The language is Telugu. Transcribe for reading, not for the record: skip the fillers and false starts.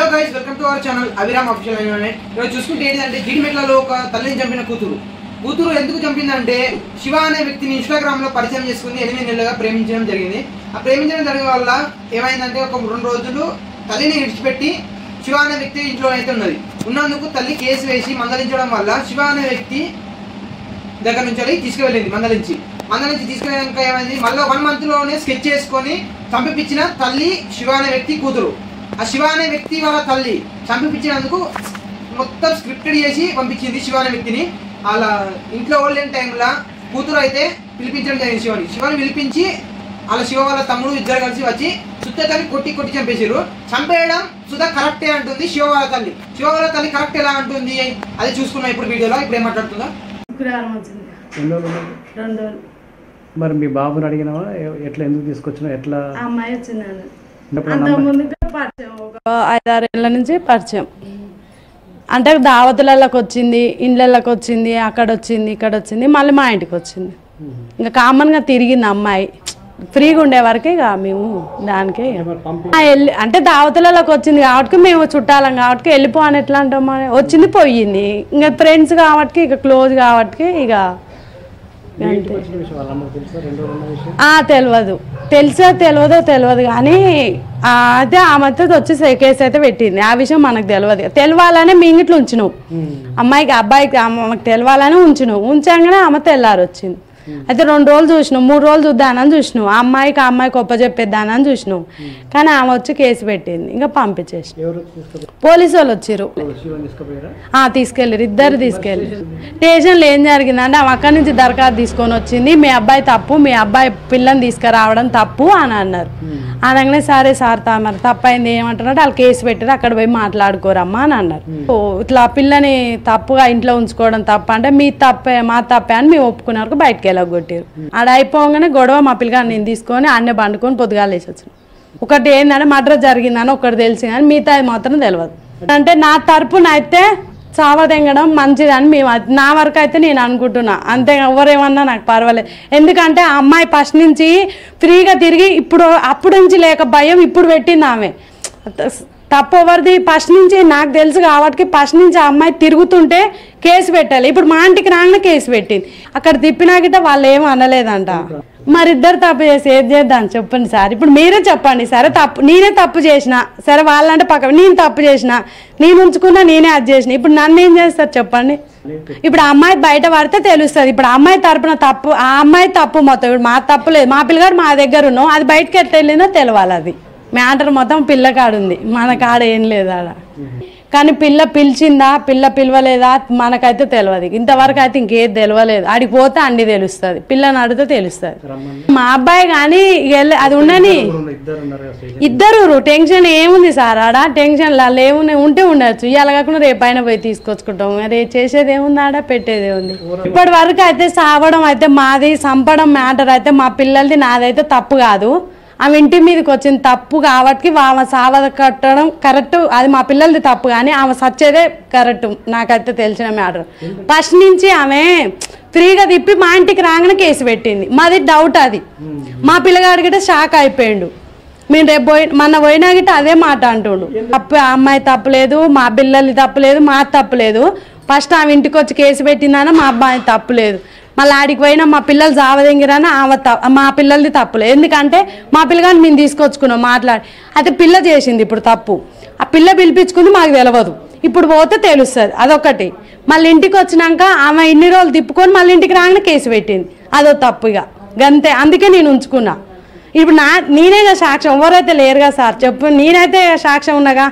Hello guys, welcome to our channel Abhiram official internet. ఈరోజు చూసుకుంటే ఏంటంటే జిడిమెట్లలో ఒక తల్లిని చంపిన కూతురు ఎందుకు చంపిందంటే శివ అనే వ్యక్తిని ఇన్స్టాగ్రామ్ లో పరిచయం చేసుకుని 8 నెలలుగా ప్రేమించడం జరిగింది. ఆ ప్రేమించడం జరిగిన వల్ల ఏమైందంటే ఒక 2 రోజులు తల్లిని విడిచిపెట్టి శివ అనే వ్యక్తి ఇంట్లో అయితే ఉన్నందుకు తల్లి కేసు వేసి మందలించడం వల్ల శివ అనే వ్యక్తి దగ్గర నుంచి తీసుకువెళ్ళింది. మందలించి తీసుకెళ్ళాక ఏమైంది, మళ్ళీ 1 month లోనే స్కెచ్ చేసుకొని చంపిపించిన తల్లి శివ అనే వ్యక్తి కూతురు. ఆ శివ అనే వ్యక్తి వాళ్ళ తల్లి చంపిపించినందుకు మొత్తం స్క్రిప్టెడ్ చేసి పంపించింది శివ అనే వ్యక్తిని. వాళ్ళ ఇంట్లో ఓల్డెన్ టైంలో కూతురు అయితే పిలిపించడం జరిగింది. శివని పిలిపించి వాళ్ళ శివ వాళ్ళ తమ్ముడు ఇద్దరు కలిసి వచ్చి సుత్తని కొట్టి చంపేసారు. చంపేయడం సుధా కరెక్టే అంటుంది శివ వాళ్ళ తల్లి కరెక్ట్ ఎలా అంటుంది అది చూసుకున్నాం ఇప్పుడు వీడియోలో. ఇప్పుడు ఏం మాట్లాడుతుందా? మరి మీ బాబుని అడిగినావా ఎట్లా, ఎందుకు తీసుకొచ్చినా, ఎట్లా? అమ్మాయి వచ్చిందండి, పరిచయం 5-6 ఏళ్ళ నుంచి పరిచయం. అంటే దావతులకి వచ్చింది, ఇండ్లకి వచ్చింది, అక్కడ వచ్చింది, ఇక్కడ వచ్చింది, మళ్ళీ మా ఇంటికి వచ్చింది. ఇంకా కామన్గా తిరిగింది అమ్మాయి. ఫ్రీగా ఉండే వరకే ఇక మేము దానికి వెళ్ళి అంటే దావతులకి వచ్చింది కాబట్టి మేము చుట్టాలం కాబట్టి వెళ్ళిపో అని ఎట్లా అంటాం, వచ్చింది పోయింది. ఇంకా ఫ్రెండ్స్ కాబట్టి ఇక క్లోజ్ కాబట్టి ఇక తెలియదు కానీ అయితే ఆమెతో వచ్చి కేసు అయితే పెట్టింది. ఆ విషయం మనకు తెలియాలనే మీ ఇంట్లో ఉంచినావు అబ్బాయికి ఆమెకు తెలియాలని ఉంచాగానే ఆమె తెల్లారి వచ్చింది. అయితే 2 రోజులు చూసినావు, 3 రోజులు చూద్దానని చూసినావు, ఆ అమ్మాయికి ఒప్పచెప్పేద్దానని చూసినావు. కానీ ఆమె వచ్చి కేసు పెట్టింది, ఇంకా పంపించేసి పోలీసు వాళ్ళు వచ్చారు. తీసుకెళ్ళారు, ఇద్దరు తీసుకెళ్ళి స్టేషన్లో ఏం జరిగిందంటే ఆమె అక్కడి నుంచి దరఖాస్తు తీసుకొని వచ్చింది. మీ అబ్బాయి తప్పు, మీ అబ్బాయి పిల్లని తీసుకురావడం తప్పు అని అన్నారు. అనగానే సరే సార్ మరి తప్పైంది ఏమంటున్నట్టు వాళ్ళు కేసు పెట్టారు, అక్కడ పోయి మాట్లాడుకోరమ్మా అని అన్నారు. ఇట్లా పిల్లని తప్పుగా ఇంట్లో ఉంచుకోవడం తప్ప అంటే మీ తప్పే మా తప్పే అని మేము ఒప్పుకున్నారు. బయటకు కొట్టారు. ఆడ అయిపోగానే గొడవ మా పిల్లగాని నేను తీసుకొని అన్నే పండుకొని పొద్దుగాలు వేసి వచ్చాను. ఒకటి ఏంటంటే మర్డర్ జరిగిందని ఒకటి తెలిసి కానీ మిగతా మాత్రం తెలియదు. అంటే నా తరపున అయితే చావదెంగడం మంచిదని మేము నా వరకు అయితే నేను అనుకుంటున్నా. అంతే, ఎవరేమన్నా నాకు పర్వాలేదు. ఎందుకంటే ఆ అమ్మాయి ఫస్ట్ నుంచి ఫ్రీగా తిరిగి అప్పుడు నుంచి లేక భయం ఇప్పుడు పెట్టింది ఆమె. తప్పు ఎవరిది ఫస్ట్ నుంచి నాకు తెలుసు కాబట్టి ఫస్ట్ నుంచి ఆ అమ్మాయి తిరుగుతుంటే కేసు పెట్టాలి. ఇప్పుడు మా ఇంటికి రాగానే కేసు పెట్టింది. అక్కడ తిప్పినా గిట్ట వాళ్ళు ఏమీ అనలేదంట. మరి ఇద్దరు తప్పు చేసి ఏది చేద్దాం చెప్పండి సార్. ఇప్పుడు మీరే చెప్పండి. సరే నేనే తప్పు చేసిన, సరే వాళ్ళంటే పక్క నేను తప్పు చేసిన, నేను ఉంచుకున్నా, నేనే అది చేసిన. ఇప్పుడు నన్ను ఏం చేస్తారు చెప్పండి? ఇప్పుడు ఆ అమ్మాయి బయట పడితే తెలుస్తుంది. ఇప్పుడు ఆ అమ్మాయి తరపున తప్పు, ఆ అమ్మాయి తప్పు మొత్తం. ఇప్పుడు మా తప్పు లేదు, మా పిల్లగాడు మా దగ్గర ఉన్నాం, అది బయటకి ఎట్లా వెళ్ళిందో తెలియాలి. అది మ్యాటర్ మొత్తం పిల్ల కాడుంది, మన కాడ ఏం లేదు ఆడ. కానీ పిల్ల పిలిచిందా, పిల్ల పిలవలేదా మనకైతే తెలియదు. ఇంతవరకు అయితే ఇంకేది తెలియలేదు. ఆడికి పోతే అన్ని తెలుస్తుంది, పిల్లని అడిగితే తెలుస్తుంది. మా అబ్బాయి కానీ అది ఉండని ఇద్దరు టెన్షన్ ఏముంది సార్ ఆడ? టెన్షన్ ఉంటే ఉండొచ్చు, ఇవాళ కాకుండా రేపైనా పోయి తీసుకొచ్చుకుంటాం. మరి చేసేది ఏముంది ఆడ, పెట్టేది ఏముంది? ఇప్పటి వరకు అయితే సావడం అయితే మాది, చంపడం మ్యాటర్ అయితే మా పిల్లలది, నాదైతే తప్పు కాదు. ఆమె ఇంటి మీదకి వచ్చింది తప్పు కాబట్టి ఆమె సావ కట్టడం కరెక్ట్, అది మా పిల్లలది తప్పు. కానీ ఆమె సచ్చేదే కరెక్ట్ నాకైతే తెలిసిన మ్యాటర్. ఫస్ట్ నుంచి ఆమె ఫ్రీగా తిప్పి మా ఇంటికి రాగానే కేసు పెట్టింది. మాది డౌట్ అది. మా పిల్లగాడి గిట్ట షాక్ అయిపోయిండు. మేము రేపు మొన్న పోయినా గిట్ట అదే మాట అంటుండు. తప్పు అమ్మాయి తప్పులేదు, మా పిల్లలది తప్పులేదు, మా తప్పులేదు. ఫస్ట్ ఆమె ఇంటికి వచ్చి కేసు పెట్టిందన్న మా అబ్బాయి తప్పులేదు. మళ్ళీ ఆడికి పోయినా మా పిల్లలు జావదెంగిరని మా పిల్లలది తప్పులేదు. ఎందుకంటే మా పిల్లగాని మేము తీసుకొచ్చుకున్నాం మాట్లాడి. అయితే పిల్ల చేసింది ఇప్పుడు తప్పు, ఆ పిల్ల పిలిపించుకుంది మాకు తెలియదు. ఇప్పుడు పోతే తెలుస్తుంది, అదొకటి. మళ్ళీ ఇంటికి వచ్చినాక ఆమె ఇన్ని రోజులు తిప్పుకొని మళ్ళీ ఇంటికి రాగానే కేసు పెట్టింది, అదో తప్పు. ఇక గంతే, అందుకే నేను ఉంచుకున్నా. ఇప్పుడు నేనే సాక్ష్యం, ఎవరైతే లేరుగా సార్ చెప్పు, నేనైతే సాక్ష్యం ఉన్నాగా.